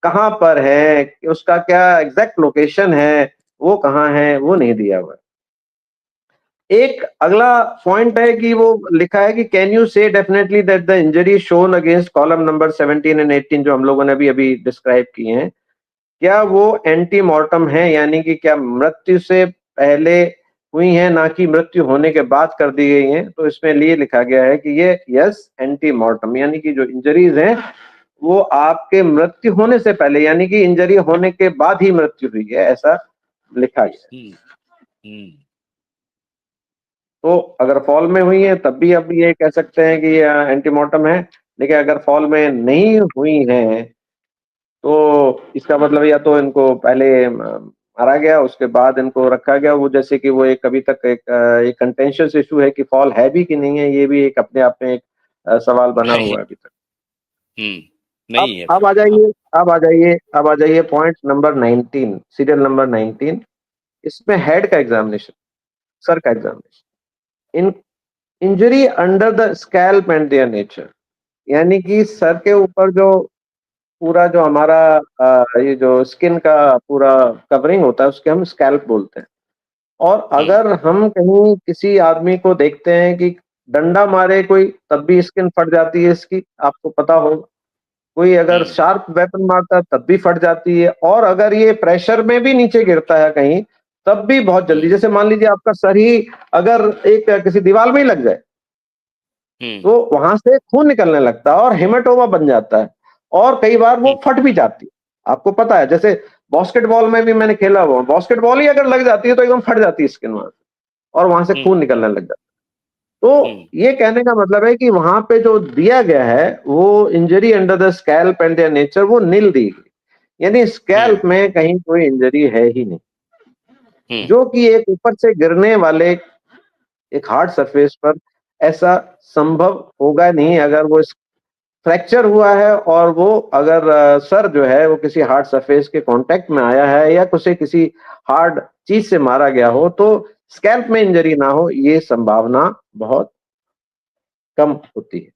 कहाँ पर है, उसका क्या एग्जैक्ट लोकेशन है, वो कहाँ है, वो नहीं दिया हुआ है। एक अगला पॉइंट है कि वो लिखा है कि कैन यू से definitely that the injury shown against column number 17 and 18 जो हम लोगों ने अभी डिस्क्राइब किए हैं, क्या वो एंटी मॉर्टम है, यानी कि क्या मृत्यु से पहले हुई है, ना कि मृत्यु होने के बाद कर दी गई हैं। तो इसमें लिए लिखा गया है कि ये यस एंटी मॉर्टम, यानी कि जो इंजरीज हैं वो आपके मृत्यु होने से पहले, यानी कि इंजरी होने के बाद ही मृत्यु हुई है, ऐसा लिखा गया है। तो अगर फॉल में हुई है तब भी अब ये कह सकते हैं कि ये एंटीमॉर्टम है, लेकिन अगर फॉल में नहीं हुई है तो इसका मतलब या तो इनको पहले मारा गया, उसके बाद इनको रखा गया, वो जैसे कि वो एक अभी तक एक कंटेंशियस इशू है कि फॉल है भी कि नहीं है, ये भी एक अपने आप में एक सवाल बना हुआ है अभी तक। नहीं है। अब आ जाइए पॉइंट नंबर 19, सीरियल नंबर 19। इसमें हेड का एग्जामिनेशन, सर का examination. In injury under the scalp and their nature, यानी कि सर के ऊपर जो पूरा जो हमारा ये जो स्किन का पूरा कवरिंग होता है उसके हम स्कैल्प बोलते हैं। और अगर हम कहीं किसी आदमी को देखते हैं कि डंडा मारे कोई तब भी स्किन फट जाती है इसकी, आपको पता होगा। कोई अगर शार्प वेपन मारता है तब भी फट जाती है, और अगर ये प्रेशर में भी नीचे गिरता है कहीं तब भी बहुत जल्दी, जैसे मान लीजिए आपका सर ही अगर एक किसी दीवार में ही लग जाए तो वहां से खून निकलने लगता है और हेमाटोमा बन जाता है, और कई बार वो फट भी जाती है। आपको पता है, जैसे बास्केटबॉल में भी मैंने खेला हुआ, बास्केटबॉल ही अगर लग जाती है तो एकदम फट जाती है स्किन वहां से, और वहां से खून निकलने लग जाता है। तो ये कहने का मतलब है कि वहां पे जो दिया गया है वो injury under the scalp and their nature, वो नील दी गई, यानी स्कैल्प में कहीं कोई इंजरी है ही नहीं, जो कि एक ऊपर से गिरने वाले एक हार्ड सरफेस पर ऐसा संभव होगा नहीं। अगर वो फ्रैक्चर हुआ है और वो अगर सर जो है वो किसी हार्ड सरफेस के कांटेक्ट में आया है या उसे किसी हार्ड चीज से मारा गया हो तो स्कैल्प में इंजरी ना हो, ये संभावना बहुत कम होती है।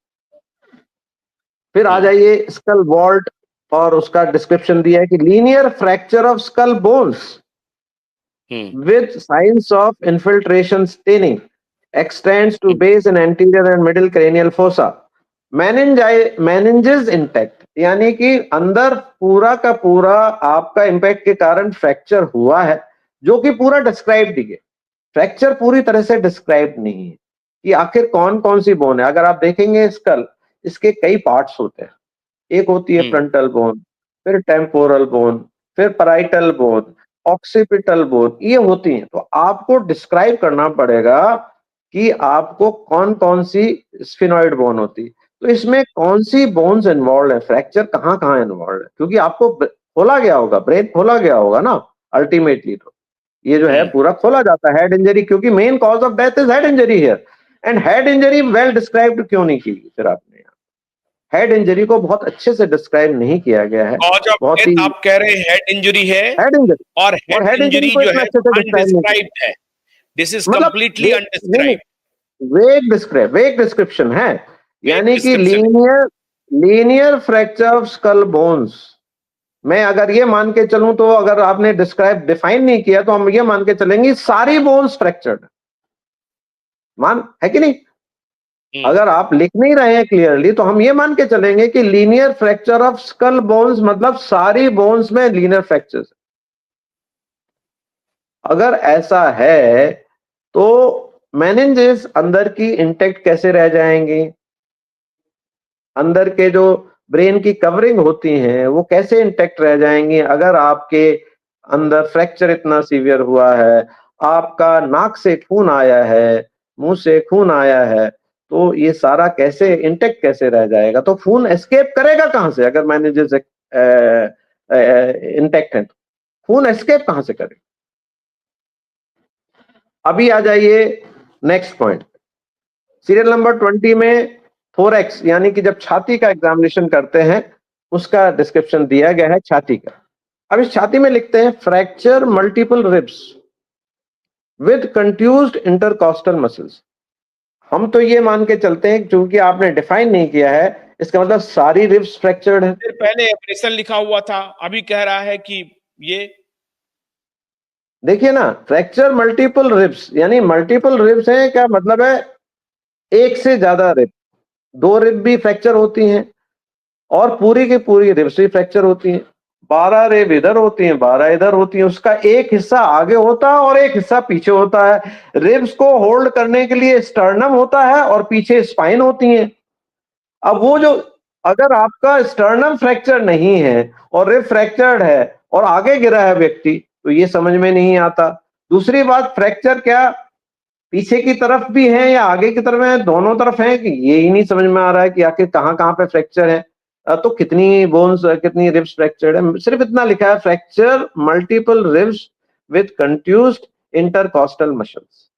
फिर आ जाइए स्कल वॉल्ट, और उसका डिस्क्रिप्शन दिया है कि linear fracture of skull bones with signs of infiltration staining extends to base and anterior and middle cranial fossa, meninges intact, यानी कि अंदर पूरा का पूरा आपका इंपैक्ट के कारण फ्रैक्चर हुआ है, जो कि पूरा डिस्क्राइब्ड है। फ्रैक्चर पूरी तरह से डिस्क्राइब्ड नहीं है कि आखिर कौन कौन सी बोन है। अगर आप देखेंगे स्कल, इसके कई पार्ट्स होते हैं। एक होती है फ्रंटल बोन, फिर टेम्पोरल बोन, फिर पैराइटल बोन, ऑक्सीपिटल बोन, ये होती हैं। तो आपको डिस्क्राइब करना पड़ेगा कि आपको कौन कौन सी स्फिनॉइड बोन होती, तो इसमें कौन सी बोन्स इन्वॉल्व है, फ्रैक्चर कहाँ कहाँ इन्वॉल्व है, क्योंकि आपको खोला गया होगा, ब्रेन खोला गया होगा ना अल्टीमेटली। तो ये जो है पूरा खोला जाता है हेड इंजरी, क्योंकि main cause of death is head injury here, and head injury well described क्यों नहीं की फिर आपने? हेड इंजरी को बहुत अच्छे से डिस्क्राइब नहीं किया गया है। बहुत ही आप कह रहे हैं हेड इंजरी है, हेड इंजरी, और हेड इंजरी को जो इतना है अच्छे से डिस्क्राइब नहीं किया, अनडिस्क्राइब्ड है। दिस इज मतलब कंप्लीटली नहीं, अनडिस्क्राइब्ड। वेग डिस्क्रिप्शन है, यानी कि description linear fracture of skull bones. मैं अगर ये मान के चलूं तो अगर आपने डिफाइन नहीं किया तो हम ये मान के चलेंगे सारी बोन्स फ्रैक्चर्ड, मान है कि नहीं? अगर आप लिख नहीं रहे हैं क्लियरली तो हम ये मान के चलेंगे कि linear fracture of skull bones मतलब सारी बोन्स में लीनियर फ्रैक्चर्स। अगर ऐसा है तो मेनिंजेस अंदर की इंटेक्ट कैसे रह जाएंगी? अंदर के जो ब्रेन की कवरिंग होती हैं वो कैसे इंटेक्ट रह जाएंगी अगर आपके अंदर फ्रैक्चर इतना सीवियर हुआ है, आपका नाक से खून आया है, मुंह से खून आया है, तो ये सारा कैसे इंटेक्ट कैसे रह जाएगा? तो खून एस्केप करेगा कहां से अगर मेनिंजेस इंटेक्ट है? तो खून एस्केप कहां से करेगा? अभी आ जाइए नेक्स्ट पॉइंट, सीरियल नंबर 20 में थोरैक्स, यानी कि जब छाती का एग्जामिनेशन करते हैं उसका डिस्क्रिप्शन दिया गया है छाती का। अब इस छाती में लिखते हैं fracture multiple ribs with contused intercostal muscles. हम तो ये मान के चलते हैं क्योंकि आपने डिफाइन नहीं किया है इसका मतलब सारी रिब्स फ्रैक्चर्ड है। फिर पहले ऑपरेशन लिखा हुआ था, अभी कह रहा है कि ये देखिए ना, फ्रैक्चर मल्टीपल रिब्स, यानी मल्टीपल रिब्स है, क्या मतलब है, एक से ज्यादा रिब, 2 रिब भी फ्रैक्चर होती हैं और पूरी की पूरी रिब्स भी फ्रैक्चर होती हैं। 12 रिब इधर होती हैं, 12 इधर होती हैं, उसका एक हिस्सा आगे होता है और एक हिस्सा पीछे होता है। रिब्स को होल्ड करने के लिए स्टर्नम होता है और पीछे स्पाइन होती है। अब वो जो, अगर आपका स्टर्नम फ्रैक्चर नहीं है और रिब फ्रैक्चर्ड है और आगे गिरा है व्यक्ति, तो ये समझ में नहीं आता। दूसरी बात, फ्रैक्चर क्या पीछे की तरफ भी है या आगे की तरफ है, दोनों तरफ है, कि ये ही नहीं समझ में आ रहा है कि आखिर कहाँ-कहाँ पे फ्रैक्चर है। तो कितनी बोन्स, कितनी रिब्स फ्रैक्चर्ड है, सिर्फ इतना लिखा है, fracture multiple ribs with contused intercostal muscles.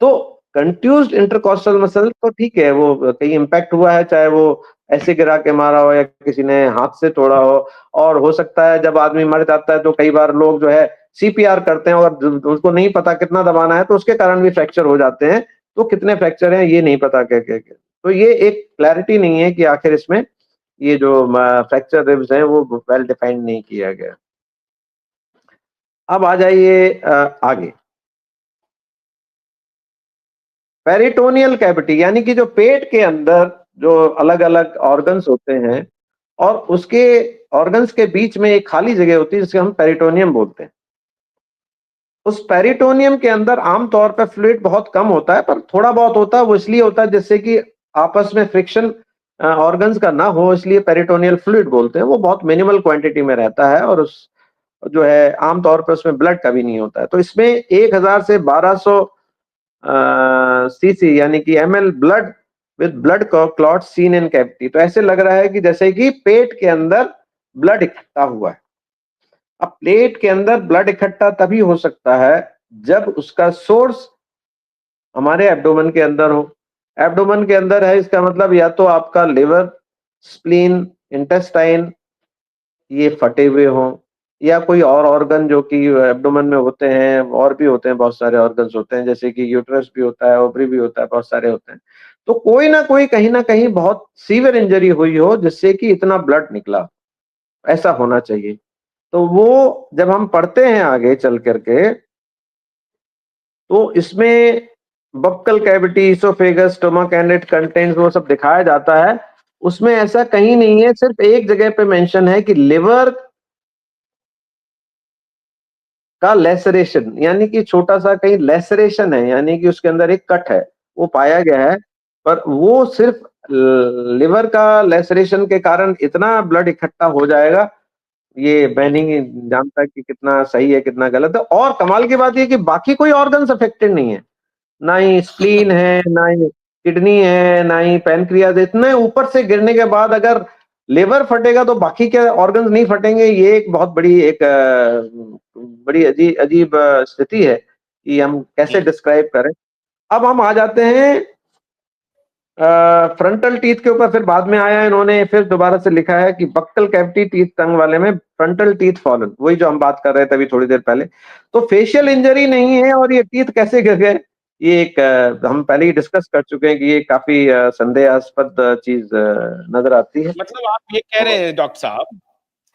तो कंट्यूज्ड इंटरकॉस्टल मसल तो ठीक है, वो कहीं इंपैक्ट हुआ है, चाहे वो ऐसे गिरा के मारा हो या किसी ने हाथ से तोड़ा हो, और हो सकता है जब आदमी मर जाता है तो कई बार लोग जो है सीपीआर करते हैं और उसको नहीं पता कितना दबाना है, तो उसके कारण भी फ्रैक्चर हो जाते हैं। तो कितने फ्रैक्चर हैं ये नहीं पता क्या तो ये एक क्लैरिटी नहीं है कि आखिर इसमें ये जो फ्रैक्चर रिब्स हैं वो वेल डिफाइंड नहीं किया गया। अब आ जाइए आगे, पेरिटोनियल कैविटी, यानी कि जो पेट के अंदर जो अलग-अलग ऑर्गन्स होते हैं और उसके ऑर्गन्स के बीच में एक खाली जगह होती है जिसे हम पेरिटोनियम बोलते हैं। उस पेरिटोनियम के अंदर आमतौर पर फ्लूइड बहुत कम होता है, पर थोड़ा बहुत होता है। वो इसलिए होता है जिससे कि आपस में फ्रिक्शन ऑर्गन्स का ना हो, इसलिए पेरिटोनियल फ्लूइड बोलते हैं। वो बहुत मिनिमल क्वांटिटी में रहता है और उस जो है आमतौर पर उसमें ब्लड का भी नहीं होता है। तो इसमें 1000 से 1200 सीसी यानी कि ML blood with blood clot seen in cavity. तो ऐसे लग रहा है कि जैसे कि पेट के अंदर ब्लड इकट्ठा हुआ है। अब पेट के अंदर ब्लड इकट्ठा तभी हो सकता है जब उसका सोर्स हमारे एब्डोमेन के अंदर हो। एब्डोमेन के अंदर है, इसका मतलब या तो आपका लिवर, स्प्लीन, इंटेस्टाइन ये फटे हुए हों, या कोई और ऑर्गन जो कि एब्डोमेन में होते हैं, और भी होते हैं, बहुत सारे ऑर्गन्स होते हैं, जैसे कि यूटेरस भी होता है, ओवरी भी होता है, बहुत सारे होते हैं। तो कोई ना कोई कहीं न कहीं बहुत सीवियर इंजरी हुई हो जिससे कि इतना ब्लड निकला, ऐसा होना चाहिए। तो वो जब हम पढ़ते हैं आगे चल कर के, तो इसमें buccal cavity, oesophagus, stomach and it contains वो सब दिखाया जाता है। उसमें ऐसा कहीं नहीं है, सिर्फ एक जगह पे मेंशन है कि लिवर का लेसरेशन, यानी कि छोटा-सा कहीं लेसरेशन है, यानी कि उसके अंदर एक कट है, वो पाया गया है। पर वो सिर्फ लिवर का लेसरेशन के कारण इतना ब्लड इकट्ठा हो जाएगा, ये मैं नहीं जानता कि कितना सही है, कितना गलत है। और कमाल की बात ये है कि बाकी कोई ऑर्गन्स अफेक्टेड नहीं है। ना ही स्प्लीन है, ना ही किडनी है, ना ही पैनक्रियाज। इतने ऊपर से गिरने के बाद अगर लिवर फटेगा तो बाकी के ऑर्गन्स नहीं फटेंगे, ये एक बहुत बड़ी एक बड़ी अजीब स्थिति है कि हम कैसे डिस्क्राइब करें। अब हम आ जाते हैं फ्रंटल टीथ के ऊपर, फिर बाद में आया इन्होंने फिर दोबारा से लिखा है कि बक्कल कैविटी टीथ टंग वाले में फ्रंटल टीथ फॉलन, वही जो हम बात कर रहे थे अभी थोड़ी देर पहले। तो फेशियल इंजरी नहीं है और ये टीथ कैसे गिर गए, ये एक हम पहले ही डिस्कस कर चुके हैं कि ये काफी संदेहास्पद चीज नजर आती है। मतलब आप ये कह रहे हैं डॉक्टर साहब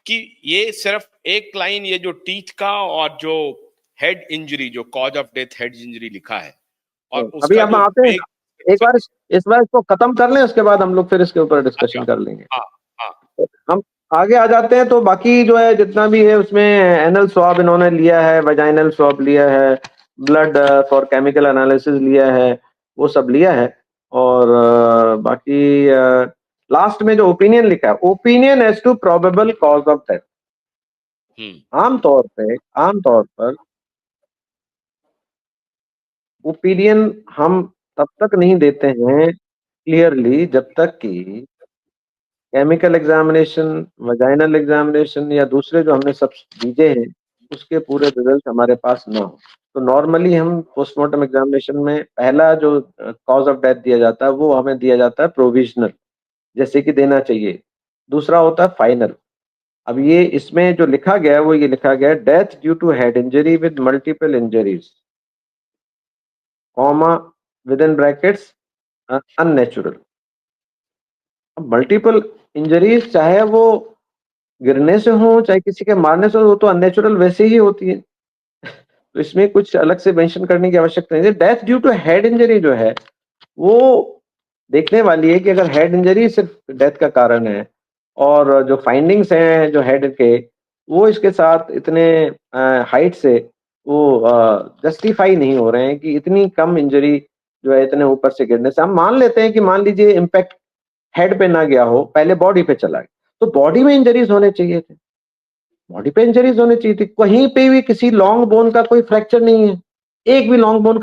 कि ये सिर्फ एक लाइन, ये जो टीथ का और जो हेड इंजरी, जो cause of death head injury लिखा है, और अभी उसका हम जो आते हैं, एक एक बार इस बार इसको खत्म कर लें, उसके बाद हम लोग फिर इसके ऊपर अच्छा, डिस्कशन कर लेंगे। हाँ, हाँ, हम आगे आ जाते हैं, तो बाकी जो है जितना भी है उसमें एनल स्वाब इन्होंने लिया है, वजाइनल स्वाब लिया है, ब्लड फॉर केमिकल एनालिसिस लिया है, वो सब लिया है। और बाकी लास्ट में जो ओपिनियन लिखा है, opinion as to probable cause of death, आमतौर पर ओपिनियन हम तब तक नहीं देते हैं क्लियरली जब तक कि केमिकल एग्जामिनेशन, वजाइनल एग्जामिनेशन या दूसरे जो हमने सब चीजें हैं, उसके पूरे रिजल्ट हमारे पास ना हो। तो नॉर्मली हम पोस्टमार्टम एग्जामिनेशन में पहला जो कॉज ऑफ डेथ दिया जाता है वो हमें दिया जाता है प्रोविजनल, जैसे कि देना चाहिए। दूसरा होता है फाइनल। अब ये इसमें जो लिखा गया है वो ये लिखा गया है, death due to head injury with multiple injuries, comma with in brackets unnatural. अब मल्टीपल इंजरीज चाहे वो गिरने से हो चाहे किसी के मारने से हो, वो तो अननेचुरल वैसे ही होती है। तो इसमें कुछ अलग से मेंशन करने की आवश्यकता नहीं है। Death due to head injury जो है वो देखने वाली है कि अगर हेड इंजरी सिर्फ डेथ का कारण है और जो फाइंडिंग्स हैं जो हेड के वो इसके साथ इतने हाइट से वो जस्टिफाई नहीं हो रहे हैं कि इतनी कम इंजरी जो है इतने ऊपर से गिरने से। हम मान लेते हैं कि मान लीजिए इम्पैक्ट हेड पे ना गया हो, पहले बॉडी पे चला गया, तो बॉडी में इंजरीज होने चाहिए थे, बॉडी पे इंजरीज होनी चाहिए थी। कहीं पे भी किसी लॉन्ग बोन का कोई फ्रैक्चर नहीं है, एक भी लॉन्ग बोन